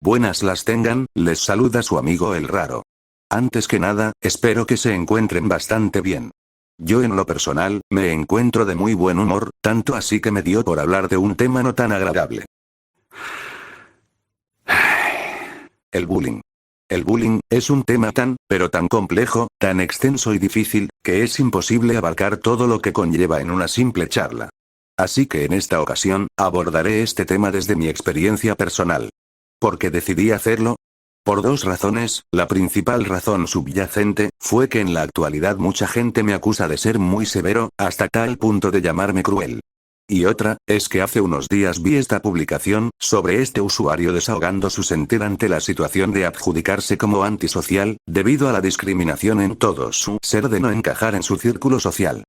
Buenas las tengan, les saluda su amigo el raro. Antes que nada, espero que se encuentren bastante bien. Yo en lo personal, me encuentro de muy buen humor, tanto así que me dio por hablar de un tema no tan agradable. El bullying. El bullying es un tema pero tan complejo, tan extenso y difícil, que es imposible abarcar todo lo que conlleva en una simple charla. Así que en esta ocasión, abordaré este tema desde mi experiencia personal. ¿Por qué decidí hacerlo? Por dos razones. La principal razón subyacente, fue que en la actualidad mucha gente me acusa de ser muy severo, hasta tal punto de llamarme cruel. Y otra, es que hace unos días vi esta publicación, sobre este usuario desahogando su sentir ante la situación de adjudicarse como antisocial, debido a la discriminación en todo su ser de no encajar en su círculo social.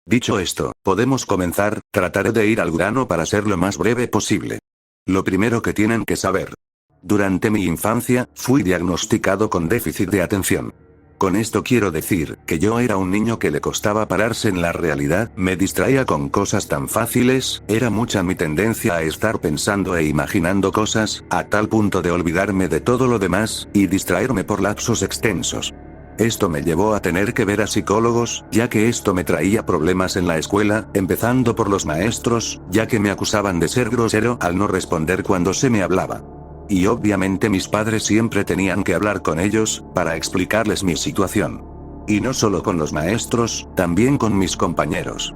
Dicho esto, podemos comenzar. Trataré de ir al grano para ser lo más breve posible. Lo primero que tienen que saber. Durante mi infancia, fui diagnosticado con déficit de atención. Con esto quiero decir, que yo era un niño que le costaba pararse en la realidad, me distraía con cosas tan fáciles, era mucha mi tendencia a estar pensando e imaginando cosas, a tal punto de olvidarme de todo lo demás, y distraerme por lapsos extensos. Esto me llevó a tener que ver a psicólogos, ya que esto me traía problemas en la escuela, empezando por los maestros, ya que me acusaban de ser grosero al no responder cuando se me hablaba. Y obviamente mis padres siempre tenían que hablar con ellos, para explicarles mi situación. Y no solo con los maestros, también con mis compañeros.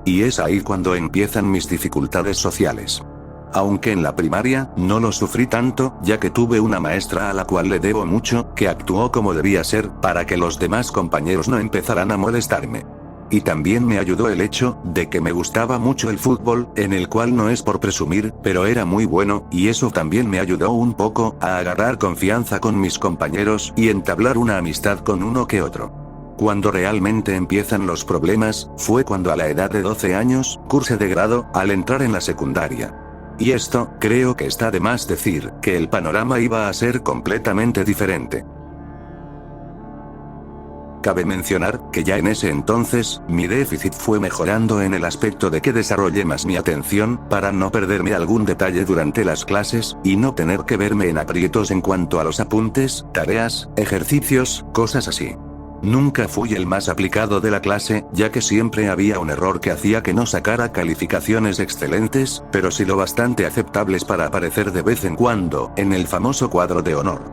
Y es ahí cuando empiezan mis dificultades sociales. Aunque en la primaria, no lo sufrí tanto, ya que tuve una maestra a la cual le debo mucho, que actuó como debía ser, para que los demás compañeros no empezaran a molestarme. Y también me ayudó el hecho, de que me gustaba mucho el fútbol, en el cual no es por presumir, pero era muy bueno, y eso también me ayudó un poco, a agarrar confianza con mis compañeros, y entablar una amistad con uno que otro. Cuando realmente empiezan los problemas, fue cuando a la edad de 12 años, cursé de grado, al entrar en la secundaria. Y esto, creo que está de más decir, que el panorama iba a ser completamente diferente. Cabe mencionar, que ya en ese entonces, mi déficit fue mejorando en el aspecto de que desarrollé más mi atención, para no perderme algún detalle durante las clases, y no tener que verme en aprietos en cuanto a los apuntes, tareas, ejercicios, cosas así. Nunca fui el más aplicado de la clase, ya que siempre había un error que hacía que no sacara calificaciones excelentes, pero sí lo bastante aceptables para aparecer de vez en cuando, en el famoso cuadro de honor.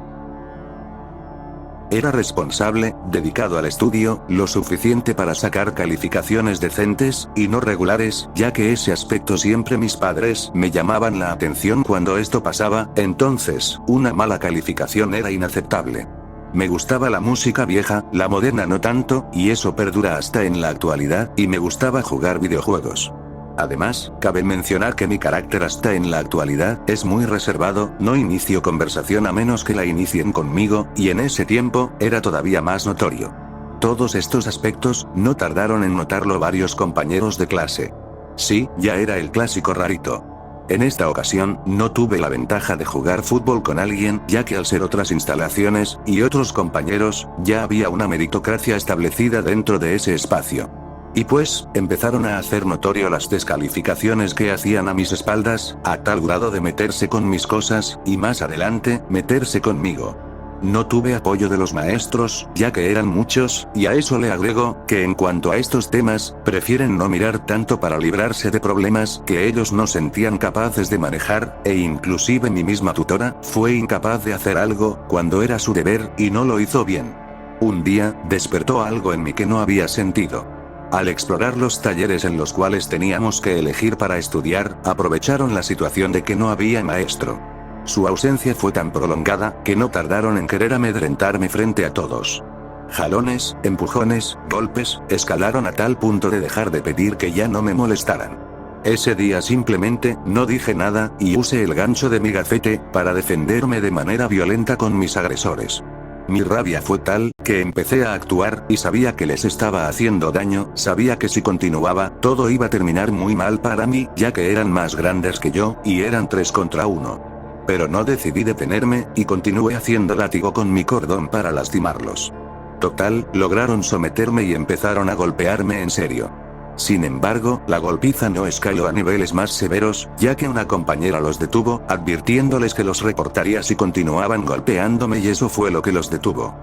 Era responsable, dedicado al estudio, lo suficiente para sacar calificaciones decentes, y no regulares, ya que ese aspecto siempre mis padres me llamaban la atención cuando esto pasaba, entonces, una mala calificación era inaceptable. Me gustaba la música vieja, la moderna no tanto, y eso perdura hasta en la actualidad, y me gustaba jugar videojuegos. Además, cabe mencionar que mi carácter hasta en la actualidad, es muy reservado, no inicio conversación a menos que la inicien conmigo, y en ese tiempo, era todavía más notorio. Todos estos aspectos, no tardaron en notarlo varios compañeros de clase. Sí, ya era el clásico rarito. En esta ocasión, no tuve la ventaja de jugar fútbol con alguien, ya que al ser otras instalaciones, y otros compañeros, ya había una meritocracia establecida dentro de ese espacio. Y pues, empezaron a hacer notorio las descalificaciones que hacían a mis espaldas, a tal grado de meterse con mis cosas, y más adelante, meterse conmigo. No tuve apoyo de los maestros, ya que eran muchos, y a eso le agrego, que en cuanto a estos temas, prefieren no mirar tanto para librarse de problemas que ellos no sentían capaces de manejar, e inclusive mi misma tutora, fue incapaz de hacer algo, cuando era su deber, y no lo hizo bien. Un día, despertó algo en mí que no había sentido. Al explorar los talleres en los cuales teníamos que elegir para estudiar, aprovecharon la situación de que no había maestro. Su ausencia fue tan prolongada, que no tardaron en querer amedrentarme frente a todos. Jalones, empujones, golpes, escalaron a tal punto de dejar de pedir que ya no me molestaran. Ese día simplemente, no dije nada, y usé el gancho de mi gafete, para defenderme de manera violenta con mis agresores. Mi rabia fue tal, que empecé a actuar, y sabía que les estaba haciendo daño, sabía que si continuaba, todo iba a terminar muy mal para mí, ya que eran más grandes que yo, y eran 3 contra 1. Pero no decidí detenerme, y continué haciendo látigo con mi cordón para lastimarlos. Total, lograron someterme y empezaron a golpearme en serio. Sin embargo, la golpiza no escaló a niveles más severos, ya que una compañera los detuvo, advirtiéndoles que los reportaría si continuaban golpeándome, y eso fue lo que los detuvo.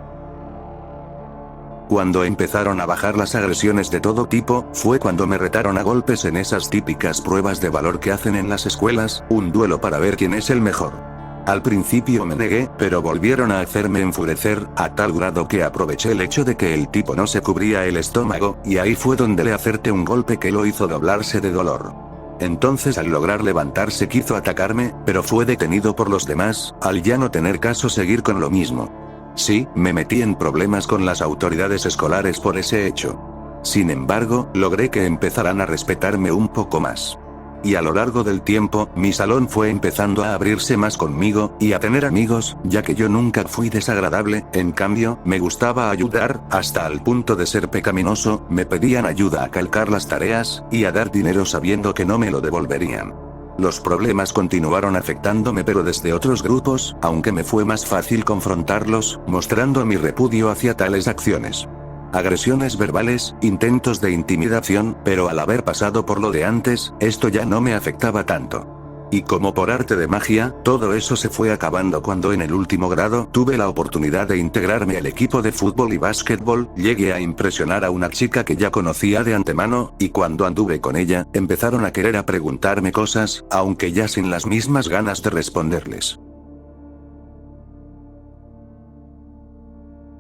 Cuando empezaron a bajar las agresiones de todo tipo, fue cuando me retaron a golpes en esas típicas pruebas de valor que hacen en las escuelas, un duelo para ver quién es el mejor. Al principio me negué, pero volvieron a hacerme enfurecer, a tal grado que aproveché el hecho de que el tipo no se cubría el estómago, y ahí fue donde le acerté un golpe que lo hizo doblarse de dolor. Entonces, al lograr levantarse, quiso atacarme, pero fue detenido por los demás, al ya no tener caso seguir con lo mismo. Sí, me metí en problemas con las autoridades escolares por ese hecho. Sin embargo, logré que empezaran a respetarme un poco más. Y a lo largo del tiempo, mi salón fue empezando a abrirse más conmigo, y a tener amigos, ya que yo nunca fui desagradable, en cambio, me gustaba ayudar, hasta al punto de ser pecaminoso, me pedían ayuda a calcar las tareas, y a dar dinero sabiendo que no me lo devolverían. Los problemas continuaron afectándome, pero desde otros grupos, aunque me fue más fácil confrontarlos, mostrando mi repudio hacia tales acciones. Agresiones verbales, intentos de intimidación, pero al haber pasado por lo de antes, esto ya no me afectaba tanto. Y como por arte de magia, todo eso se fue acabando cuando en el último grado tuve la oportunidad de integrarme al equipo de fútbol y básquetbol, llegué a impresionar a una chica que ya conocía de antemano, y cuando anduve con ella, empezaron a querer a preguntarme cosas, aunque ya sin las mismas ganas de responderles.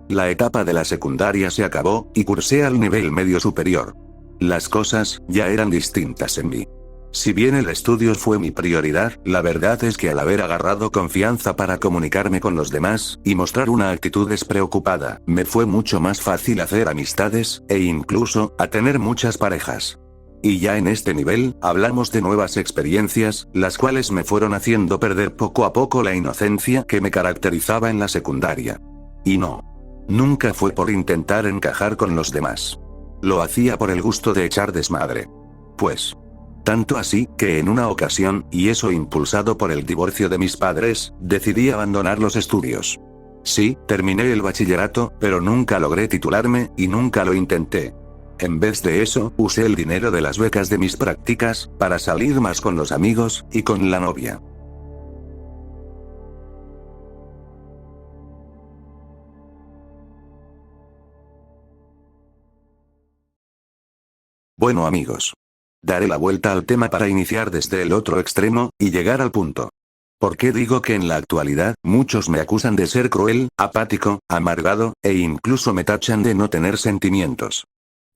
La etapa de la secundaria se acabó, y cursé al nivel medio superior. Las cosas, ya eran distintas en mí. Si bien el estudio fue mi prioridad, la verdad es que al haber agarrado confianza para comunicarme con los demás, y mostrar una actitud despreocupada, me fue mucho más fácil hacer amistades, e incluso, a tener muchas parejas. Y ya en este nivel, hablamos de nuevas experiencias, las cuales me fueron haciendo perder poco a poco la inocencia que me caracterizaba en la secundaria. Y no. Nunca fue por intentar encajar con los demás. Lo hacía por el gusto de echar desmadre. Pues. Tanto así, que en una ocasión, y eso impulsado por el divorcio de mis padres, decidí abandonar los estudios. Sí, terminé el bachillerato, pero nunca logré titularme, y nunca lo intenté. En vez de eso, usé el dinero de las becas de mis prácticas, para salir más con los amigos, y con la novia. Bueno amigos. Daré la vuelta al tema para iniciar desde el otro extremo, y llegar al punto. ¿Por qué digo que en la actualidad, muchos me acusan de ser cruel, apático, amargado, e incluso me tachan de no tener sentimientos?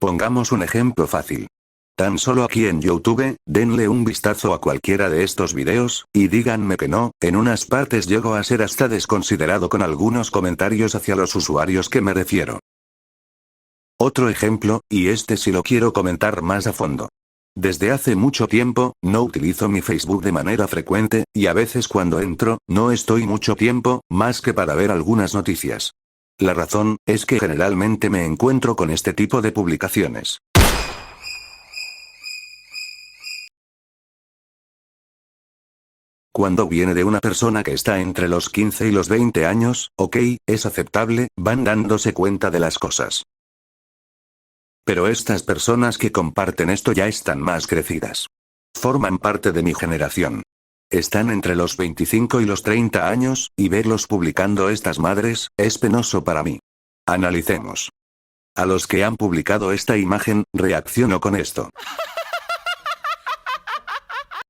Pongamos un ejemplo fácil. Tan solo aquí en YouTube, denle un vistazo a cualquiera de estos videos, y díganme que no, en unas partes llego a ser hasta desconsiderado con algunos comentarios hacia los usuarios que me refiero. Otro ejemplo, y este sí lo quiero comentar más a fondo. Desde hace mucho tiempo, no utilizo mi Facebook de manera frecuente, y a veces cuando entro, no estoy mucho tiempo, más que para ver algunas noticias. La razón, es que generalmente me encuentro con este tipo de publicaciones. Cuando viene de una persona que está entre los 15 y los 20 años, ok, es aceptable, van dándose cuenta de las cosas. Pero estas personas que comparten esto ya están más crecidas. Forman parte de mi generación. Están entre los 25 y los 30 años, y verlos publicando estas madres, es penoso para mí. Analicemos. A los que han publicado esta imagen, reacciono con esto.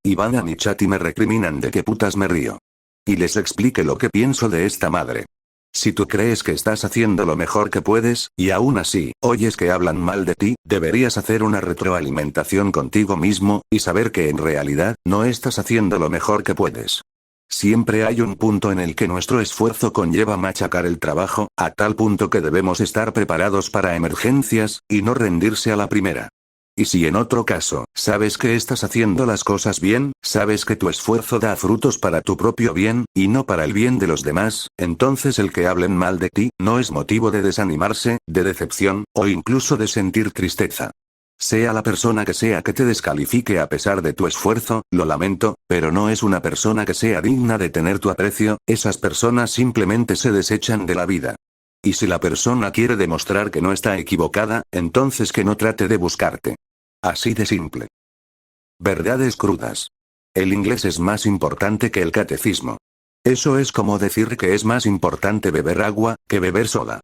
Y van a mi chat y me recriminan de qué putas me río. Y les explique lo que pienso de esta madre. Si tú crees que estás haciendo lo mejor que puedes, y aún así, oyes que hablan mal de ti, deberías hacer una retroalimentación contigo mismo, y saber que en realidad, no estás haciendo lo mejor que puedes. Siempre hay un punto en el que nuestro esfuerzo conlleva machacar el trabajo, a tal punto que debemos estar preparados para emergencias, y no rendirse a la primera. Y si en otro caso, sabes que estás haciendo las cosas bien, sabes que tu esfuerzo da frutos para tu propio bien, y no para el bien de los demás, entonces el que hablen mal de ti, no es motivo de desanimarse, de decepción, o incluso de sentir tristeza. Sea la persona que sea que te descalifique a pesar de tu esfuerzo, lo lamento, pero no es una persona que sea digna de tener tu aprecio, esas personas simplemente se desechan de la vida. Y si la persona quiere demostrar que no está equivocada, entonces que no trate de buscarte. Así de simple. Verdades crudas. El inglés es más importante que el catecismo. Eso es como decir que es más importante beber agua que beber soda.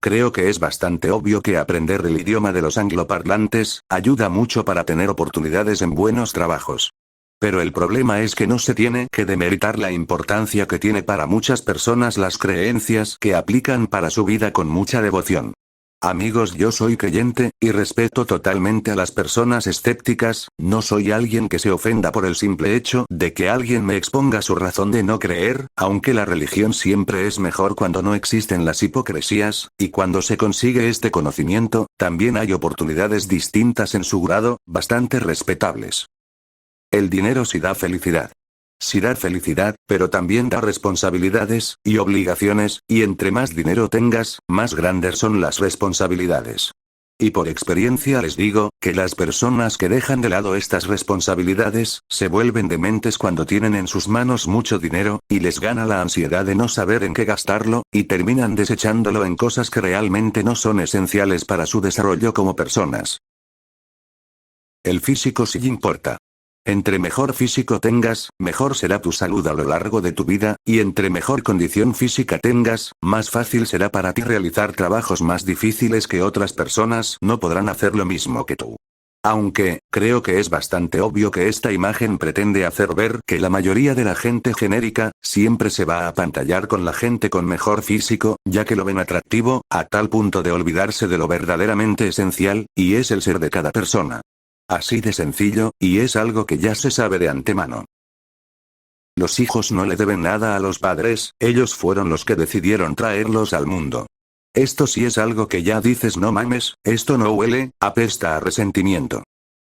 Creo que es bastante obvio que aprender el idioma de los angloparlantes ayuda mucho para tener oportunidades en buenos trabajos. Pero el problema es que no se tiene que demeritar la importancia que tiene para muchas personas las creencias que aplican para su vida con mucha devoción. Amigos, yo soy creyente, y respeto totalmente a las personas escépticas, no soy alguien que se ofenda por el simple hecho de que alguien me exponga su razón de no creer, aunque la religión siempre es mejor cuando no existen las hipocresías, y cuando se consigue este conocimiento, también hay oportunidades distintas en su grado, bastante respetables. El dinero sí da felicidad. Sí da felicidad, pero también da responsabilidades, y obligaciones, y entre más dinero tengas, más grandes son las responsabilidades. Y por experiencia les digo, que las personas que dejan de lado estas responsabilidades, se vuelven dementes cuando tienen en sus manos mucho dinero, y les gana la ansiedad de no saber en qué gastarlo, y terminan desechándolo en cosas que realmente no son esenciales para su desarrollo como personas. El físico sí importa. Entre mejor físico tengas, mejor será tu salud a lo largo de tu vida, y entre mejor condición física tengas, más fácil será para ti realizar trabajos más difíciles que otras personas no podrán hacer lo mismo que tú. Aunque, creo que es bastante obvio que esta imagen pretende hacer ver que la mayoría de la gente genérica, siempre se va a apantallar con la gente con mejor físico, ya que lo ven atractivo, a tal punto de olvidarse de lo verdaderamente esencial, y es el ser de cada persona. Así de sencillo, y es algo que ya se sabe de antemano. Los hijos no le deben nada a los padres, ellos fueron los que decidieron traerlos al mundo. Esto sí es algo que ya dices, no mames, esto no huele, apesta a resentimiento.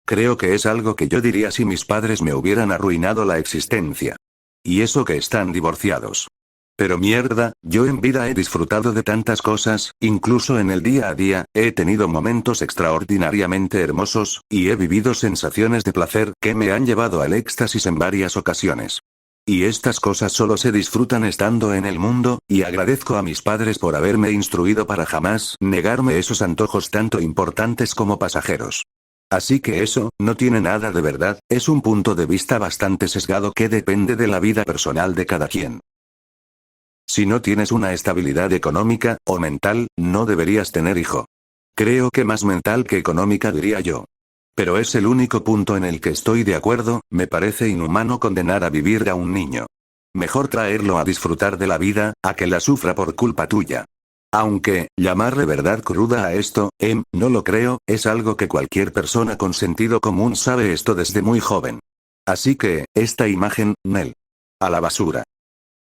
Creo que es algo que yo diría si mis padres me hubieran arruinado la existencia. Y eso que están divorciados. Pero mierda, yo en vida he disfrutado de tantas cosas, incluso en el día a día, he tenido momentos extraordinariamente hermosos, y he vivido sensaciones de placer que me han llevado al éxtasis en varias ocasiones. Y estas cosas solo se disfrutan estando en el mundo, y agradezco a mis padres por haberme instruido para jamás negarme esos antojos tanto importantes como pasajeros. Así que eso, no tiene nada de verdad, es un punto de vista bastante sesgado que depende de la vida personal de cada quien. Si no tienes una estabilidad económica, o mental, no deberías tener hijo. Creo que más mental que económica diría yo. Pero es el único punto en el que estoy de acuerdo, me parece inhumano condenar a vivir a un niño. Mejor traerlo a disfrutar de la vida, a que la sufra por culpa tuya. Aunque, llamarle verdad cruda a esto, no lo creo, es algo que cualquier persona con sentido común sabe esto desde muy joven. Así que, esta imagen, Nel. A la basura.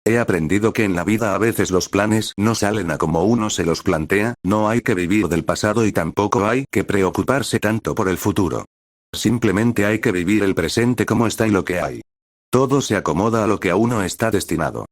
He aprendido que en la vida a veces los planes no salen a como uno se los plantea, no hay que vivir del pasado y tampoco hay que preocuparse tanto por el futuro. Simplemente hay que vivir el presente como está y lo que hay. Todo se acomoda a lo que a uno está destinado.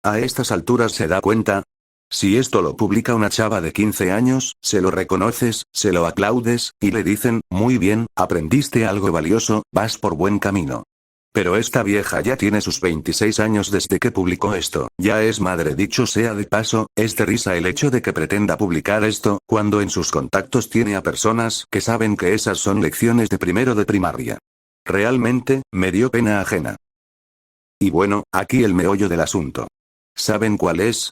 A estas alturas se da cuenta. Si esto lo publica una chava de 15 años, se lo reconoces, se lo aplaudes, y le dicen, muy bien, aprendiste algo valioso, vas por buen camino. Pero esta vieja ya tiene sus 26 años desde que publicó esto, ya es madre dicho sea de paso, es de risa el hecho de que pretenda publicar esto, cuando en sus contactos tiene a personas que saben que esas son lecciones de primero de primaria. Realmente, me dio pena ajena. Y bueno, aquí el meollo del asunto. ¿Saben cuál es?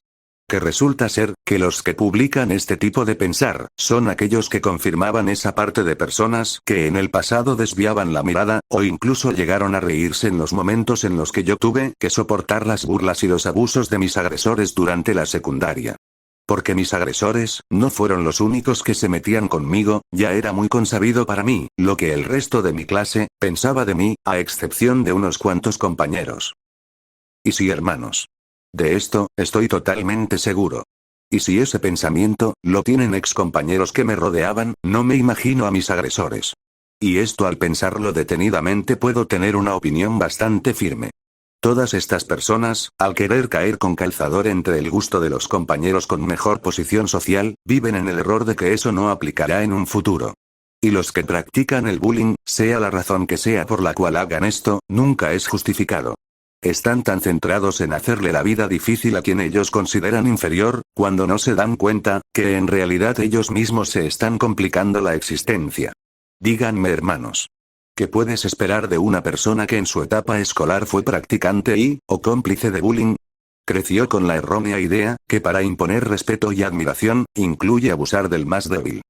Que resulta ser, que los que publican este tipo de pensar, son aquellos que confirmaban esa parte de personas que en el pasado desviaban la mirada, o incluso llegaron a reírse en los momentos en los que yo tuve que soportar las burlas y los abusos de mis agresores durante la secundaria. Porque mis agresores, no fueron los únicos que se metían conmigo, ya era muy consabido para mí, lo que el resto de mi clase, pensaba de mí, a excepción de unos cuantos compañeros. Y sí, hermanos. De esto, estoy totalmente seguro. Y si ese pensamiento, lo tienen excompañeros que me rodeaban, no me imagino a mis agresores. Y esto al pensarlo detenidamente puedo tener una opinión bastante firme. Todas estas personas, al querer caer con calzador entre el gusto de los compañeros con mejor posición social, viven en el error de que eso no aplicará en un futuro. Y los que practican el bullying, sea la razón que sea por la cual hagan esto, nunca es justificado. Están tan centrados en hacerle la vida difícil a quien ellos consideran inferior, cuando no se dan cuenta, que en realidad ellos mismos se están complicando la existencia. Díganme hermanos. ¿Qué puedes esperar de una persona que en su etapa escolar fue practicante o cómplice de bullying? Creció con la errónea idea, que para imponer respeto y admiración, incluye abusar del más débil.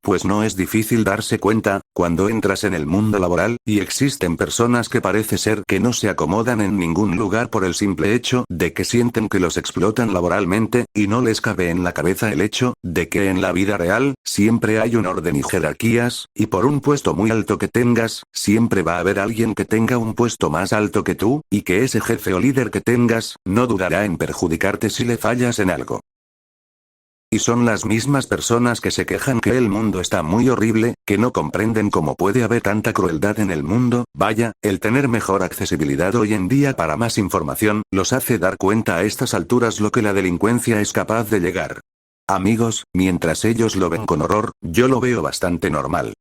Pues no es difícil darse cuenta, cuando entras en el mundo laboral, y existen personas que parece ser que no se acomodan en ningún lugar por el simple hecho de que sienten que los explotan laboralmente, y no les cabe en la cabeza el hecho de que en la vida real, siempre hay un orden y jerarquías, y por un puesto muy alto que tengas, siempre va a haber alguien que tenga un puesto más alto que tú, y que ese jefe o líder que tengas, no dudará en perjudicarte si le fallas en algo. Y son las mismas personas que se quejan que el mundo está muy horrible, que no comprenden cómo puede haber tanta crueldad en el mundo. Vaya, el tener mejor accesibilidad hoy en día para más información, los hace dar cuenta a estas alturas lo que la delincuencia es capaz de llegar. Amigos, mientras ellos lo ven con horror, yo lo veo bastante normal.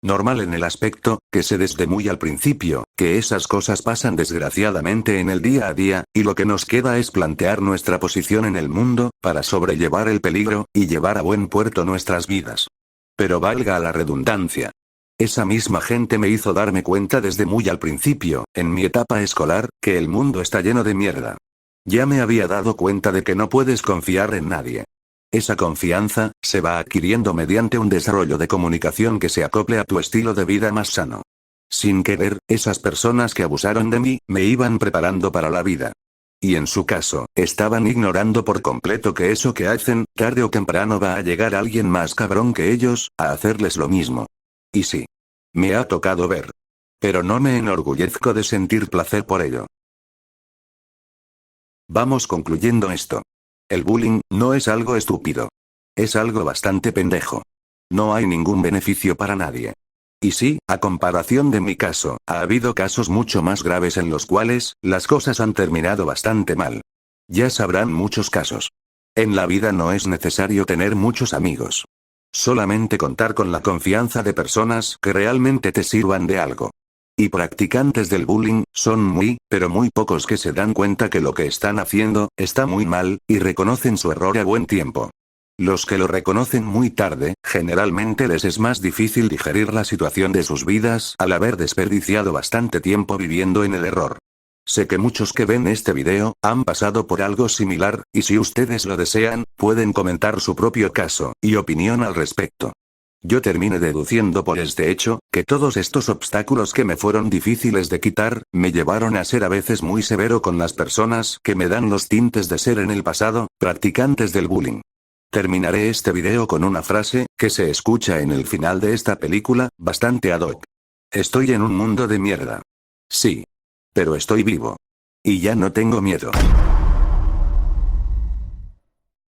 Normal en el aspecto, que sé desde muy al principio, que esas cosas pasan desgraciadamente en el día a día, y lo que nos queda es plantear nuestra posición en el mundo, para sobrellevar el peligro, y llevar a buen puerto nuestras vidas. Pero valga la redundancia. Esa misma gente me hizo darme cuenta desde muy al principio, en mi etapa escolar, que el mundo está lleno de mierda. Ya me había dado cuenta de que no puedes confiar en nadie. Esa confianza, se va adquiriendo mediante un desarrollo de comunicación que se acople a tu estilo de vida más sano. Sin querer, esas personas que abusaron de mí, me iban preparando para la vida. Y en su caso, estaban ignorando por completo que eso que hacen, tarde o temprano va a llegar alguien más cabrón que ellos, a hacerles lo mismo. Y sí. Me ha tocado ver. Pero no me enorgullezco de sentir placer por ello. Vamos concluyendo esto. El bullying, no es algo estúpido. Es algo bastante pendejo. No hay ningún beneficio para nadie. Y sí, a comparación de mi caso, ha habido casos mucho más graves en los cuales, las cosas han terminado bastante mal. Ya sabrán muchos casos. En la vida no es necesario tener muchos amigos. Solamente contar con la confianza de personas que realmente te sirvan de algo. Y practicantes del bullying, son muy, pero muy pocos que se dan cuenta que lo que están haciendo, está muy mal, y reconocen su error a buen tiempo. Los que lo reconocen muy tarde, generalmente les es más difícil digerir la situación de sus vidas al haber desperdiciado bastante tiempo viviendo en el error. Sé que muchos que ven este video, han pasado por algo similar, y si ustedes lo desean, pueden comentar su propio caso, y opinión al respecto. Yo terminé deduciendo por este hecho, que todos estos obstáculos que me fueron difíciles de quitar, me llevaron a ser a veces muy severo con las personas que me dan los tintes de ser en el pasado, practicantes del bullying. Terminaré este video con una frase, que se escucha en el final de esta película, bastante ad hoc. Estoy en un mundo de mierda. Sí. Pero estoy vivo. Y ya no tengo miedo.